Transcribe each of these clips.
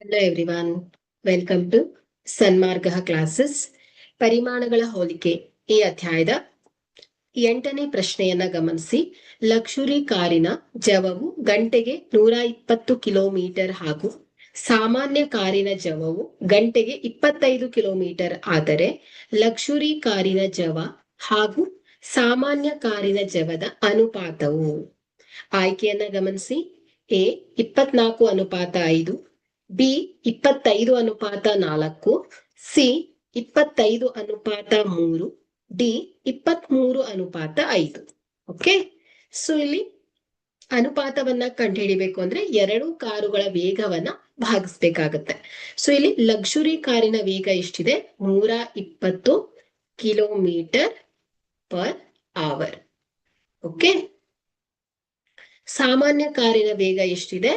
Hello everyone, welcome to Sanmarga classes. ಪರಿಮಾಣಗಳ ಹೋಲಿಕೆ ಈ ಅಧ್ಯಾಯದ 8ನೇ ಪ್ರಶ್ನೆಯನ್ನ ಗಮನಿಸಿ. ಲಕ್ಷುರಿ ಕಾರಿನ ಜವವು ಗಂಟೆಗೆ 120 ಕಿಲೋಮೀಟರ್ ಹಾಗೂ ಸಾಮಾನ್ಯ ಕಾರಿನ ಜವವು ಗಂಟೆಗೆ 25 ಕಿಲೋಮೀಟರ್ ಆದರೆ ಲಕ್ಷುರಿ ಕಾರಿನ ಜವ ಹಾಗೂ ಸಾಮಾನ್ಯ ಕಾರಿನ ಜವದ ಅನುಪಾತವು. ಆಯ್ಕೆಯನ್ನ ಗಮನಿಸಿ. A 24:5, B 25:4, C 25:3, D 23:5. Okay, so ಇಲ್ಲಿ ಅನುಪಾತವನ್ನ ಕಂಡುಹಿಡಿಬೇಕು ಅಂದ್ರೆ ಎರಡು ಕಾರುಗಳ ವೇಗವನ್ನ ಭಾಗಿಸ್ಬೇಕಾಗತ್ತೆ. ಸೊ ಇಲ್ಲಿ ಲಕ್ಸುರಿ ಕಾರಿನ ವೇಗ ಎಷ್ಟಿದೆ? 120 ಕಿಲೋಮೀಟರ್ ಪರ್ ಅವರ್. ಓಕೆ, ಸಾಮಾನ್ಯ ಕಾರಿನ ವೇಗ ಎಷ್ಟಿದೆ?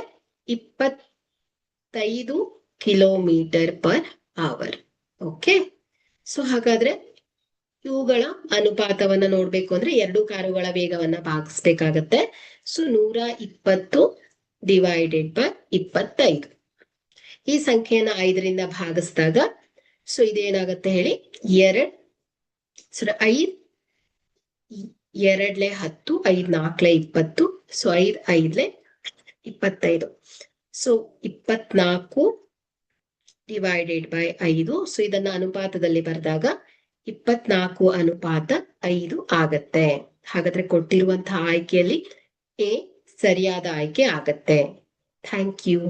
25 kilometre per hour. Okay, so ಹಾಗಾದ್ರೆ ಇವುಗಳ ಅನುಪಾತವನ್ನ ನೋಡ್ಬೇಕು ಅಂದ್ರೆ ಎರಡು ಕಾರುಗಳ ವೇಗವನ್ನ ಭಾಗಿಸ್ಬೇಕಾಗತ್ತೆ. So 120 divided by 25. ಈ ಸಂಖ್ಯೆಯನ್ನ 5ರಿಂದ ಭಾಗಿಸಿದಾಗ ಸೊ ಇದೇನಾಗತ್ತೆ ಹೇಳಿ? 2. So 5 2 10, 5 4 20, so 5 5 25. So 24 divided by 5. So ಇದನ್ನ ಅನುಪಾತದಲ್ಲಿ ಬರೆದಾಗ 24:5 ಆಗತ್ತೆ. ಹಾಗಾದ್ರೆ ಕೊಟ್ಟಿರುವಂತಹ ಆಯ್ಕೆಯಲ್ಲಿ ಎ ಸರಿಯಾದ ಆಯ್ಕೆ ಆಗತ್ತೆ. Thank you.